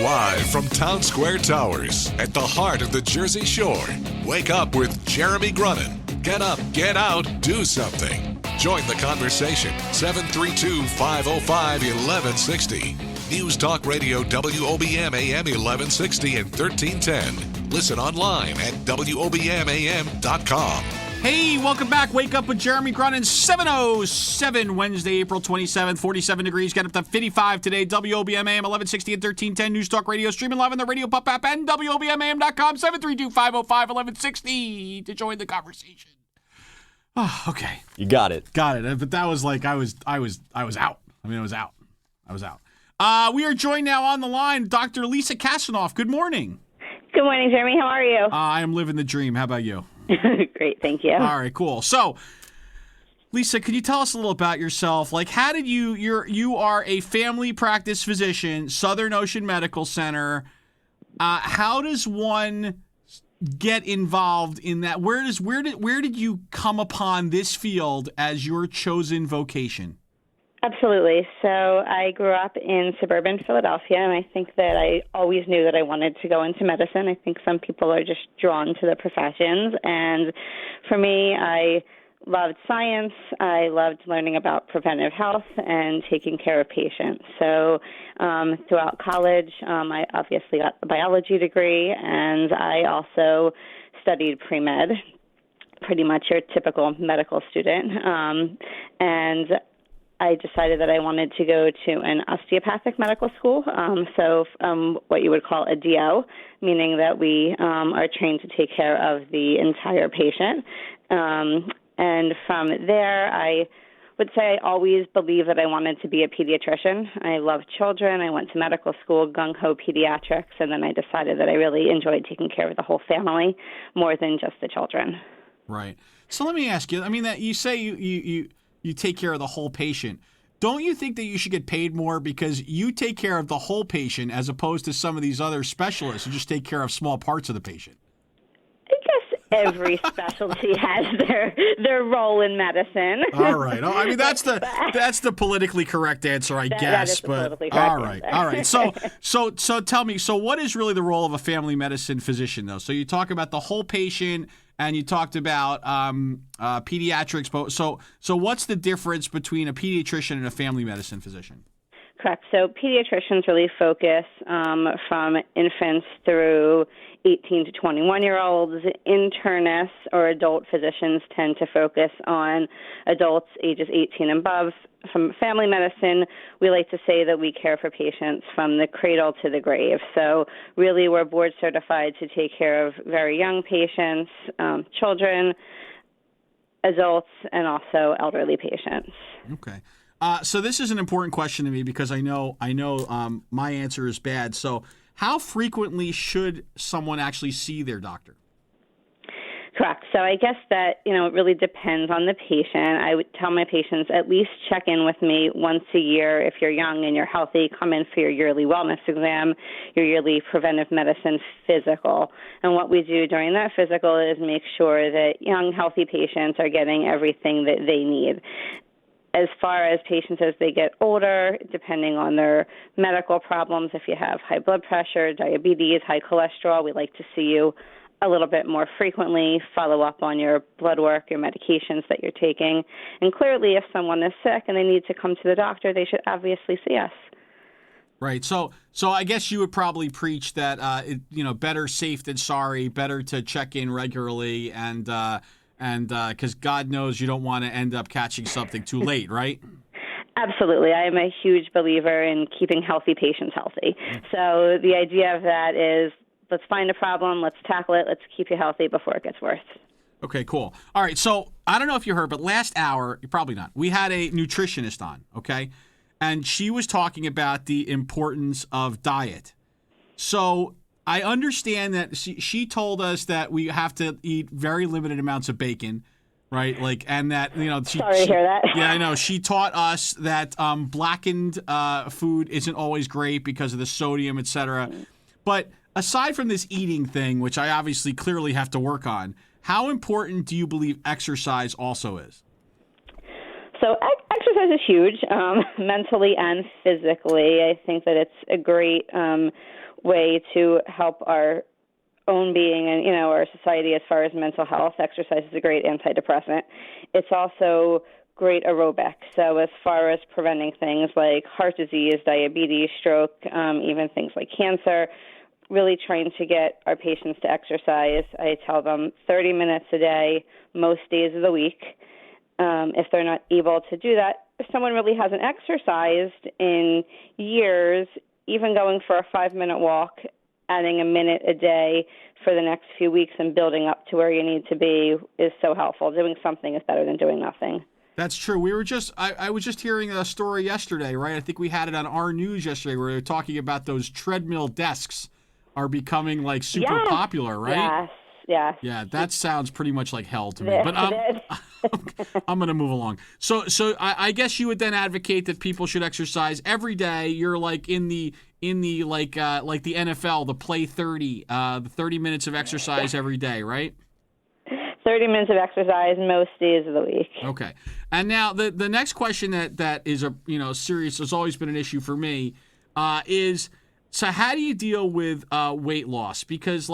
Live from Town Square Towers at the heart of the Jersey Shore. Wake up with Jeremy Grunin. Get up, get out, do something. Join the conversation. 732-505-1160. News Talk Radio WOBM AM 1160 and 1310. Listen online at WOBMAM.com. Hey, welcome back. Wake up with Jeremy Grunin. 7:07, Wednesday, April 27th, 47 degrees. Get up to 55 today. WOBM AM 1160 and 1310. News Talk Radio. Streaming live on the Radio Pop app and WOBMAM.com. 732-505-1160 to join the conversation. Oh, okay. You got it. Got it. But that was like I was out. I mean, I was out. We are joined now on the line, Dr. Lisa Kassenoff. Good morning. Good morning, Jeremy. How are you? I am living the dream. How about you? Great, thank you. All right, cool. So, Lisa, could you tell us a little about yourself? Like, how did you are a family practice physician, Southern Ocean Medical Center. How does one get involved in that? Where did you come upon this field as your chosen vocation? Absolutely. So I grew up in suburban Philadelphia, and I think that I always knew that I wanted to go into medicine. I think some people are just drawn to the professions. And for me, I loved science. I loved learning about preventive health and taking care of patients. So throughout college, I obviously got a biology degree, and I also studied pre-med, pretty much your typical medical student. And I decided that I wanted to go to an osteopathic medical school, what you would call a DO, meaning that we are trained to take care of the entire patient. And from there, I would say I always believed that I wanted to be a pediatrician. I love children. I went to medical school, gung-ho pediatrics, and then I decided that I really enjoyed taking care of the whole family more than just the children. Right. So let me ask you, I mean, that you say you take care of the whole patient. Don't you think that you should get paid more because you take care of the whole patient as opposed to some of these other specialists who just take care of small parts of the patient? I guess every specialty has their role in medicine. All right. I mean, that's the politically correct answer, I guess. That is the politically correct answer. All right. So tell me, so what is really the role of a family medicine physician, though? So you talk about the whole patient, and you talked about pediatrics. So what's the difference between a pediatrician and a family medicine physician? Correct. So pediatricians really focus from infants through 18 to 21-year-olds. Internists or adult physicians tend to focus on adults ages 18 and above. From family medicine, we like to say that we care for patients from the cradle to the grave. So really we're board certified to take care of very young patients, children, adults, and also elderly patients. Okay. So this is an important question to me because I know my answer is bad. So how frequently should someone actually see their doctor? Correct. So I guess that, it really depends on the patient. I would tell my patients at least check in with me once a year. If you're young and you're healthy, come in for your yearly wellness exam, your yearly preventive medicine physical. And what we do during that physical is make sure that young, healthy patients are getting everything that they need. As far as patients as they get older, depending on their medical problems, if you have high blood pressure, diabetes, high cholesterol, we like to see you a little bit more frequently, follow up on your blood work, your medications that you're taking. And clearly, if someone is sick and they need to come to the doctor, they should obviously see us. Right. So I guess you would probably preach that, better safe than sorry, better to check in regularly and because God knows you don't want to end up catching something too late, right? Absolutely. I am a huge believer in keeping healthy patients healthy. So the idea of that is let's find a problem, let's tackle it, let's keep you healthy before it gets worse. Okay, cool. All right, so I don't know if you heard, but last hour, probably not, we had a nutritionist on, okay? And she was talking about the importance of diet. So I understand that she told us that we have to eat very limited amounts of bacon, right? Like, and that, Sorry to hear that. Yeah, I know. She taught us that blackened food isn't always great because of the sodium, et cetera. But aside from this eating thing, which I obviously clearly have to work on, how important do you believe exercise also is? So So exercise is huge, mentally and physically. I think that it's a great way to help our own being and, our society as far as mental health. Exercise is a great antidepressant. It's also great aerobic. So as far as preventing things like heart disease, diabetes, stroke, even things like cancer, really trying to get our patients to exercise. I tell them 30 minutes a day, most days of the week. If they're not able to do that, if someone really hasn't exercised in years, even going for a 5-minute walk, adding a minute a day for the next few weeks and building up to where you need to be is so helpful. Doing something is better than doing nothing. That's true. We were just I was just hearing a story yesterday, right? I think we had it on our news yesterday where we were talking about those treadmill desks are becoming like super popular, right? Yes. Yeah. Yeah, that sounds pretty much like hell to me. But I'm going to move along. So I guess you would then advocate that people should exercise every day. You're like in the like the NFL, the play 30, the 30 minutes of exercise every day, right? 30 minutes of exercise most days of the week. Okay. And now the next question that is serious, has always been an issue for me, is so how do you deal with weight loss? Because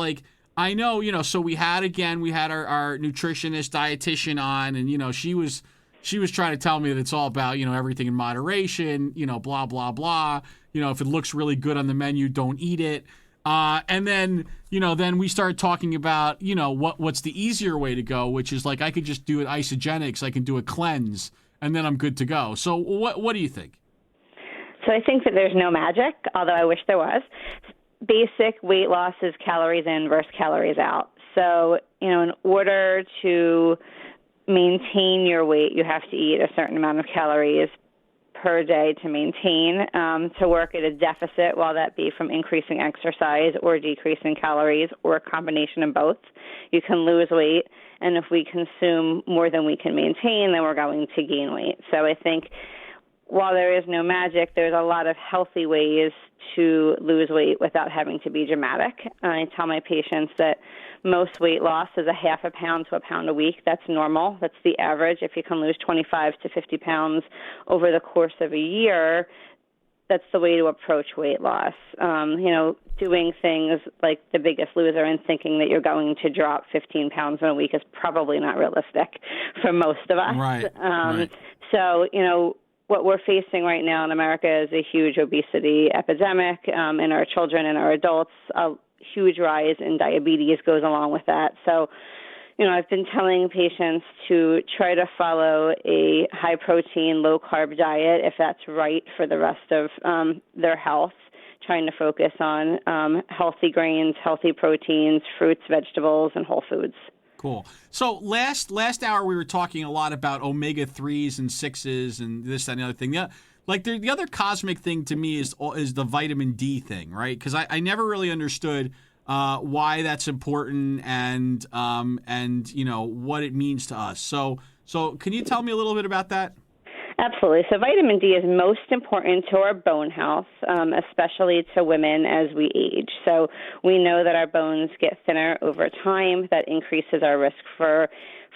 I know, so we had our nutritionist, dietitian on, and, she was trying to tell me that it's all about, everything in moderation, blah, blah, blah. If it looks really good on the menu, don't eat it. And then, then we started talking about, what's the easier way to go, which is I could just do it isogenics. I can do a cleanse and then I'm good to go. So what do you think? So I think that there's no magic, although I wish there was. Basic weight loss is calories in versus calories out. So, in order to maintain your weight, you have to eat a certain amount of calories per day to maintain, to work at a deficit, while that be from increasing exercise or decreasing calories or a combination of both. You can lose weight, and if we consume more than we can maintain, then we're going to gain weight. So I think while there is no magic, there's a lot of healthy ways to lose weight without having to be dramatic. I tell my patients that most weight loss is a half a pound to a pound a week. That's normal. That's the average. If you can lose 25 to 50 pounds over the course of a year, that's the way to approach weight loss. Doing things like The Biggest Loser and thinking that you're going to drop 15 pounds in a week is probably not realistic for most of us. Right. Right. So, what we're facing right now in America is a huge obesity epidemic in our children and our adults. A huge rise in diabetes goes along with that. So, I've been telling patients to try to follow a high-protein, low-carb diet if that's right for the rest of their health, trying to focus on healthy grains, healthy proteins, fruits, vegetables, and whole foods. Cool. So last hour we were talking a lot about omega-3s and 6s and this, that, and the other thing. The other cosmic thing to me is the vitamin D thing, right? Because I never really understood why that's important and what it means to us. So can you tell me a little bit about that? Absolutely. So vitamin D is most important to our bone health, especially to women as we age. So we know that our bones get thinner over time. That increases our risk for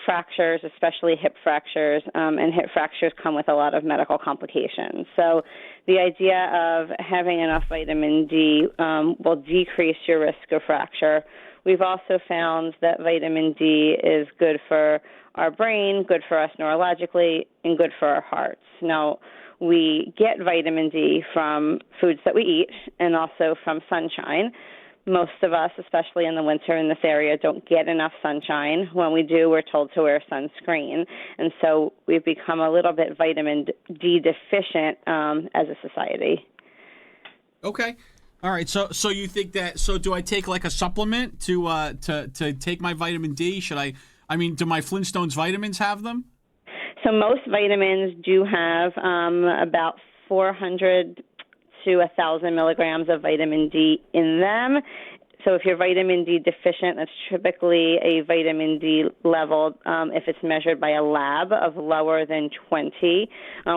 fractures, especially hip fractures, and hip fractures come with a lot of medical complications. So the idea of having enough vitamin D will decrease your risk of fracture. We've also found that vitamin D is good for our brain, good for us neurologically, and good for our hearts. Now, we get vitamin D from foods that we eat and also from sunshine. Most of us, especially in the winter in this area, don't get enough sunshine. When we do, we're told to wear sunscreen. And so we've become a little bit vitamin D deficient as a society. Okay. All right. So you think that? So do I take like a supplement to take my vitamin D? Should I? I mean, do my Flintstones vitamins have them? So most vitamins do have about 400 to 1,000 milligrams of vitamin D in them. So if you're vitamin D deficient, that's typically a vitamin D level, if it's measured by a lab, of lower than 20.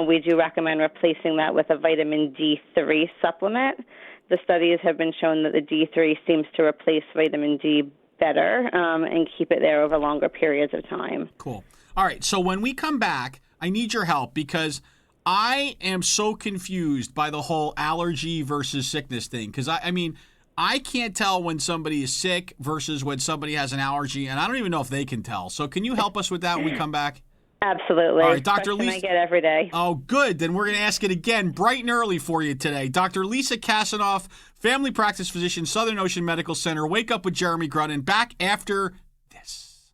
We do recommend replacing that with a vitamin D3 supplement. The studies have been shown that the D3 seems to replace vitamin D better and keep it there over longer periods of time. Cool. All right. So when we come back, I need your help because I am so confused by the whole allergy versus sickness thing. Because, I mean, I can't tell when somebody is sick versus when somebody has an allergy, and I don't even know if they can tell. So can you help us with that when we come back? Absolutely. All right, Dr. Question Lisa. I get every day. Oh, good. Then we're going to ask it again bright and early for you today. Dr. Lisa Kassenoff, family practice physician, Southern Ocean Medical Center. Wake Up with Jeremy Grunin. Back after this.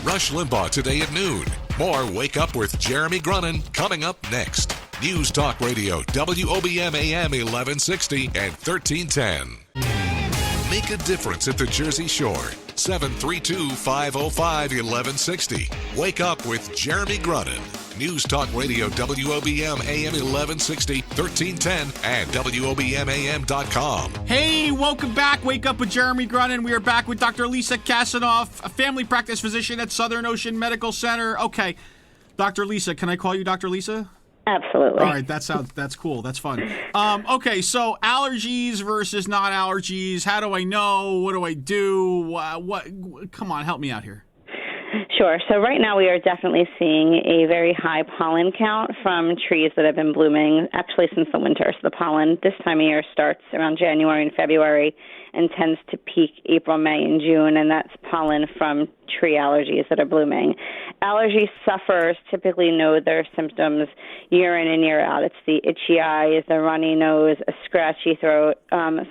Rush Limbaugh today at noon. More Wake Up with Jeremy Grunin coming up next. News Talk Radio, WOBM AM 1160 and 1310. Make a difference at the Jersey Shore. 732-505-1160. Wake Up with Jeremy Grunin. News Talk Radio, WOBM AM 1160, 1310, and WOBMAM.com. Hey, welcome back. Wake Up with Jeremy Grunin. We are back with Dr. Lisa Kassenoff, a family practice physician at Southern Ocean Medical Center. Okay, Dr. Lisa, can I call you Dr. Lisa? Absolutely. All right, that's cool. That's fun. Okay, so allergies versus not allergies. How do I know? What do I do? What? Come on, help me out here. Sure. So right now we are definitely seeing a very high pollen count from trees that have been blooming actually since the winter. So the pollen this time of year starts around January and February and tends to peak April, May, and June, and that's pollen from tree allergies that are blooming. Allergy sufferers typically know their symptoms year in and year out. It's the itchy eyes, the runny nose, a scratchy throat,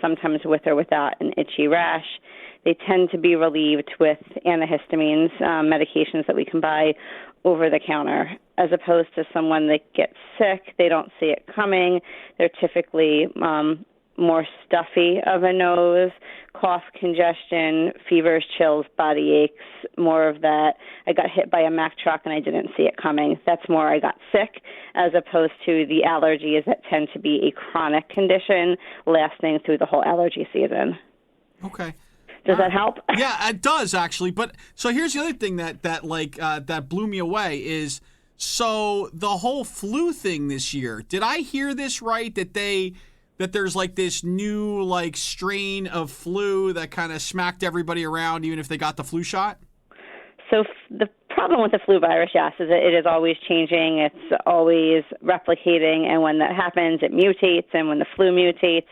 sometimes with or without an itchy rash. They tend to be relieved with antihistamines, medications that we can buy over the counter, as opposed to someone that gets sick. They don't see it coming. They're typically more stuffy of a nose, cough, congestion, fevers, chills, body aches, more of that. I got hit by a Mack truck and I didn't see it coming. That's more I got sick, as opposed to the allergies that tend to be a chronic condition lasting through the whole allergy season. Okay. Does that help? Yeah, it does actually. But so here's the other thing that blew me away is so the whole flu thing this year. Did I hear this right? That there's like this new like strain of flu that kind of smacked everybody around, even if they got the flu shot? So the problem with the flu virus, yes, is that it is always changing. It's always replicating, and when that happens, it mutates, and when the flu mutates,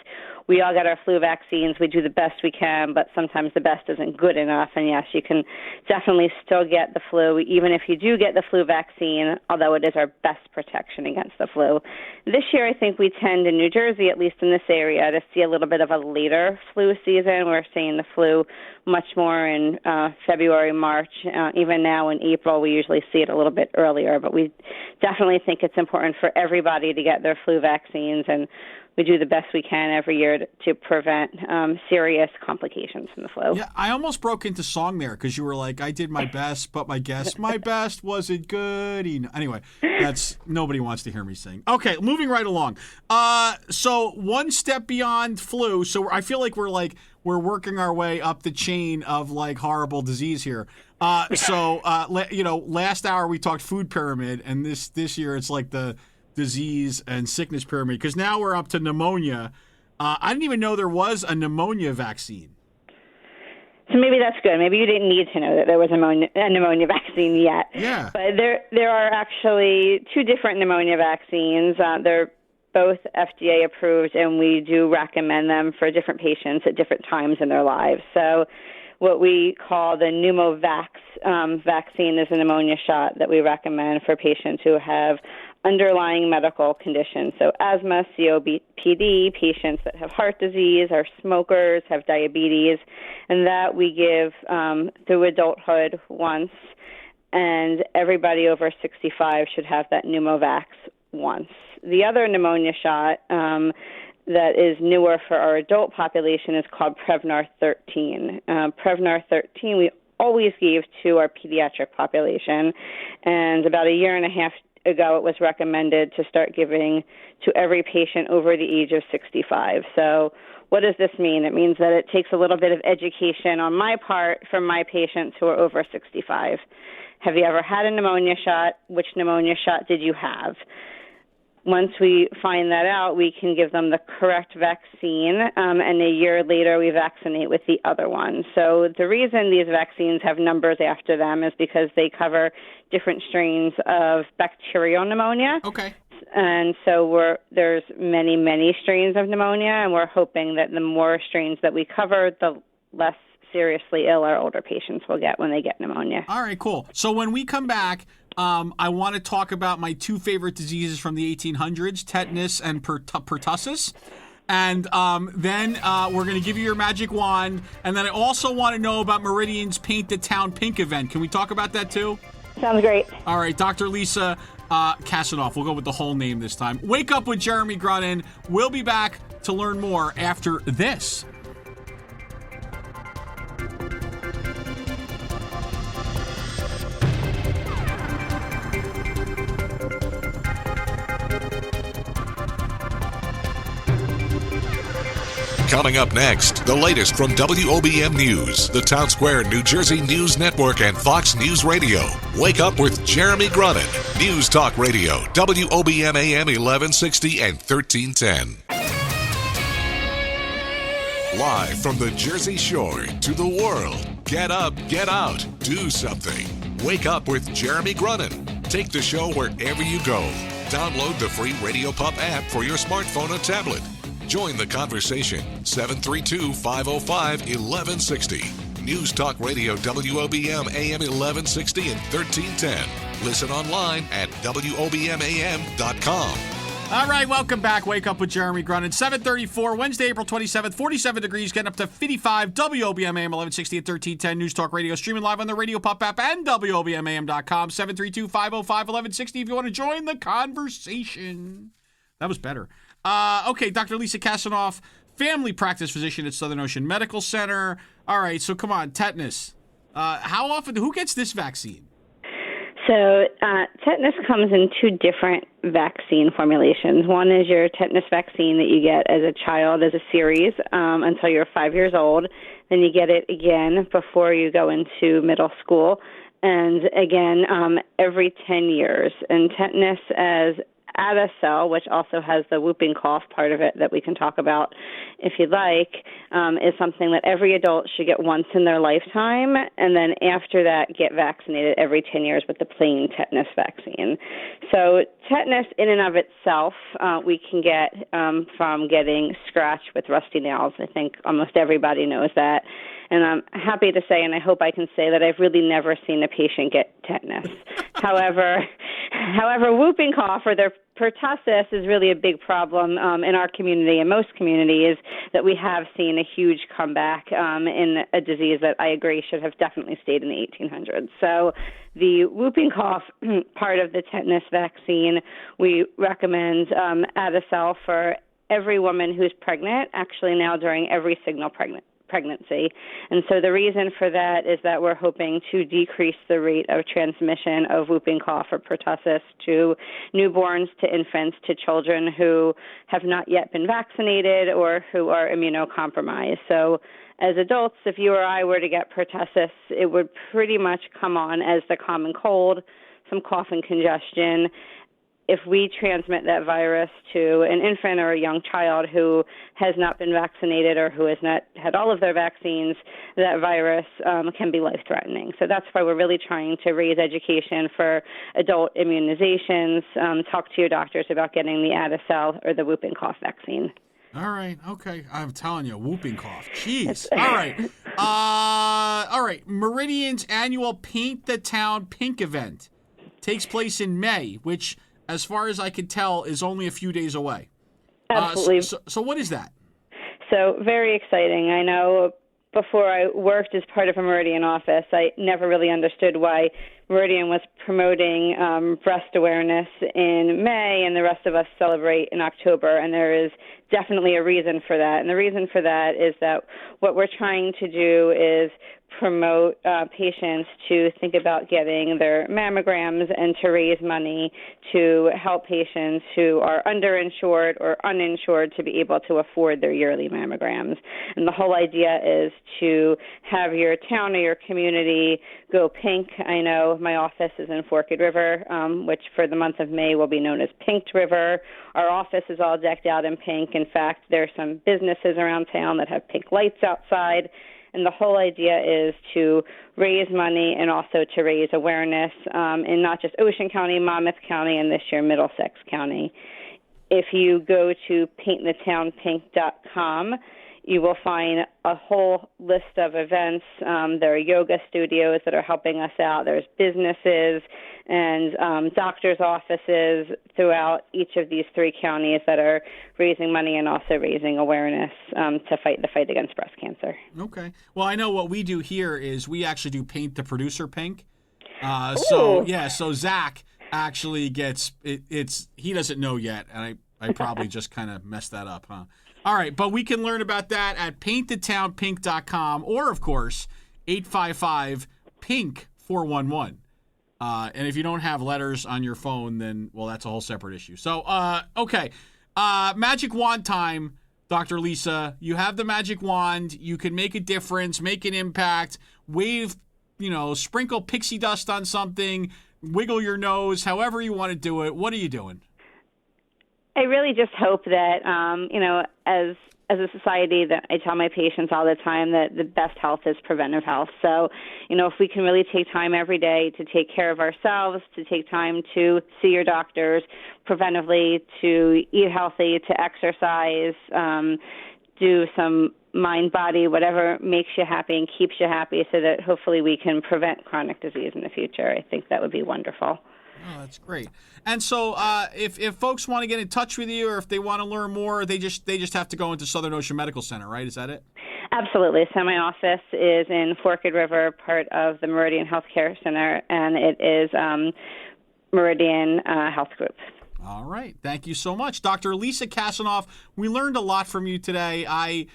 we all get our flu vaccines. We do the best we can, but sometimes the best isn't good enough. And yes, you can definitely still get the flu, even if you do get the flu vaccine, although it is our best protection against the flu. This year, I think we tend in New Jersey, at least in this area, to see a little bit of a later flu season. We're seeing the flu much more in February, March. Even now in April, we usually see it a little bit earlier. But we definitely think it's important for everybody to get their flu vaccines, and we do the best we can every year to prevent serious complications from the flu. Yeah, I almost broke into song there because you were like, I did my best, but my best wasn't good. Anyway, nobody wants to hear me sing. Okay, moving right along. So one step beyond flu. So I feel like we're working our way up the chain of like horrible disease here. Last hour we talked food pyramid, and this year it's like the disease and sickness pyramid, because now we're up to pneumonia. I didn't even know there was a pneumonia vaccine. So maybe that's good. Maybe you didn't need to know that there was a pneumonia vaccine yet. Yeah. But there are actually two different pneumonia vaccines. They're both FDA approved, and we do recommend them for different patients at different times in their lives. So what we call the Pneumovax vaccine is a pneumonia shot that we recommend for patients who have underlying medical conditions. So asthma, COPD, patients that have heart disease, are smokers, have diabetes, and that we give through adulthood once, and everybody over 65 should have that Pneumovax once. The other pneumonia shot that is newer for our adult population is called Prevnar 13. Prevnar 13 we always gave to our pediatric population, and about a year and a half ago it was recommended to start giving to every patient over the age of 65. So what does this mean? It means that it takes a little bit of education on my part from my patients who are over 65. Have you ever had a pneumonia shot? Which pneumonia shot did you have? once we find that out, we can give them the correct vaccine, and a year later we vaccinate with the other one. So the reason these vaccines have numbers after them is because they cover different strains of bacterial pneumonia. Okay. And so there's many, many strains of pneumonia, and we're hoping that the more strains that we cover, the less seriously ill our older patients will get when they get pneumonia. All right, cool. So when we come back, I want to talk about my two favorite diseases from the 1800s, tetanus and pertussis. And then we're going to give you your magic wand. And then I also want to know about Meridian's Paint the Town Pink event. Can we talk about that too? Sounds great. All right, Dr. Lisa Kassenoff. We'll go with the whole name this time. Wake Up with Jeremy Grunin. We'll be back to learn more after this. Coming up next, the latest from WOBM News, the Town Square, New Jersey News Network, and Fox News Radio. Wake up with Jeremy Grunin. News Talk Radio, WOBM AM 1160 and 1310. Live from the Jersey Shore to the world. Get up, get out, do something. Wake up with Jeremy Grunin. Take the show wherever you go. Download the free Radio Pup app for your smartphone or tablet. Join the conversation, 732-505-1160. News Talk Radio, WOBM AM 1160 and 1310. Listen online at WOBMAM.com. All right, welcome back. Wake Up with Jeremy Grunin. 7:34, Wednesday, April 27th, 47 degrees, getting up to 55. WOBM AM 1160 at 1310. News Talk Radio, streaming live on the Radio Pup app and WOBMAM.com. 732-505-1160 if you want to join the conversation. That was better. Okay, Dr. Lisa Kassenoff, family practice physician at Southern Ocean Medical Center. All right, so come on, tetanus. How often, who gets this vaccine? So tetanus comes in two different vaccine formulations. One is your tetanus vaccine that you get as a child as a series until you're 5 years old. Then you get it again before you go into middle school. And again, every 10 years. And tetanus as Adacel, which also has the whooping cough part of it that we can talk about if you'd like, is something that every adult should get once in their lifetime, and then after that get vaccinated every 10 years with the plain tetanus vaccine. So tetanus in and of itself, we can get from getting scratched with rusty nails. I think almost everybody knows that. And I'm happy to say, and I hope I can say, that I've really never seen a patient get tetanus. However, whooping cough or their pertussis is really a big problem in our community and most communities, that we have seen a huge comeback in a disease that I agree should have definitely stayed in the 1800s. So the whooping cough part of the tetanus vaccine, we recommend Adacel for every woman who's pregnant, actually now during every signal pregnancy. And so the reason for that is that we're hoping to decrease the rate of transmission of whooping cough or pertussis to newborns, to infants, to children who have not yet been vaccinated or who are immunocompromised. So as adults, if you or I were to get pertussis, it would pretty much come on as the common cold, some cough and congestion. If we transmit that virus to an infant or a young child who has not been vaccinated or who has not had all of their vaccines, that virus can be life-threatening. So that's why we're really trying to raise education for adult immunizations, talk to your doctors about getting the Adacel or the whooping cough vaccine. All right. Okay. I'm telling you, whooping cough. Jeez. All right. All right. Meridian's annual Paint the Town Pink event takes place in May, which, as far as I can tell, is only a few days away. Absolutely. So what is that? So very exciting. I know before I worked as part of a Meridian office, I never really understood why Meridian was promoting breast awareness in May and the rest of us celebrate in October, and there is definitely a reason for that. And the reason for that is that what we're trying to do is promote patients to think about getting their mammograms and to raise money to help patients who are underinsured or uninsured to be able to afford their yearly mammograms. And the whole idea is to have your town or your community go pink. I know my office is in Forked River, which for the month of May will be known as Pinked River. Our office is all decked out in pink. In fact, there are some businesses around town that have pink lights outside. And the whole idea is to raise money and also to raise awareness in not just Ocean County, Monmouth County, and this year Middlesex County. If you go to paintthetownpink.com, you will find a whole list of events. There are yoga studios that are helping us out. There's businesses and doctors' offices throughout each of these 3 counties that are raising money and also raising awareness to fight the fight against breast cancer. Okay. Well, I know what we do here is we actually do Paint the Producer Pink. So Zach actually gets it's he doesn't know yet, and I probably just kind of messed that up, huh? All right, but we can learn about that at paintthetownpink.com or, of course, 855-PINK-411. And if you don't have letters on your phone, then, well, that's a whole separate issue. So, okay. Magic wand time, Dr. Lisa. You have the magic wand. You can make a difference, make an impact, wave, sprinkle pixie dust on something, wiggle your nose, however you want to do it. What are you doing? I really just hope that, as a society, that I tell my patients all the time that the best health is preventive health. So, if we can really take time every day to take care of ourselves, to take time to see your doctors preventively, to eat healthy, to exercise, do some mind, body, whatever makes you happy and keeps you happy so that hopefully we can prevent chronic disease in the future. I think that would be wonderful. Oh, that's great. And so if folks want to get in touch with you or if they want to learn more, they just have to go into Southern Ocean Medical Center, right? Is that it? Absolutely. So my office is in Forked River, part of the Meridian Healthcare Center, and it is Meridian Health Group. All right. Thank you so much. Dr. Lisa Kassenoff, we learned a lot from you today. I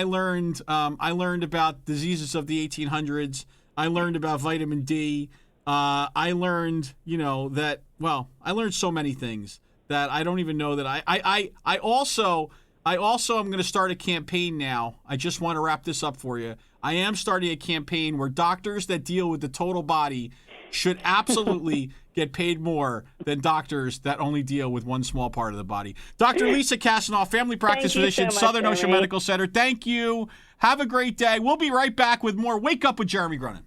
learned about diseases of the 1800s. I learned about vitamin D. I learned, I learned so many things that I don't even know that I also am going to start a campaign now. I just want to wrap this up for you. I am starting a campaign where doctors that deal with the total body should absolutely get paid more than doctors that only deal with one small part of the body. Dr. Lisa Kassenoff, family practice physician, so much, Southern Ocean Jeremy. Medical Center. Thank you. Have a great day. We'll be right back with more Wake Up with Jeremy Grunin.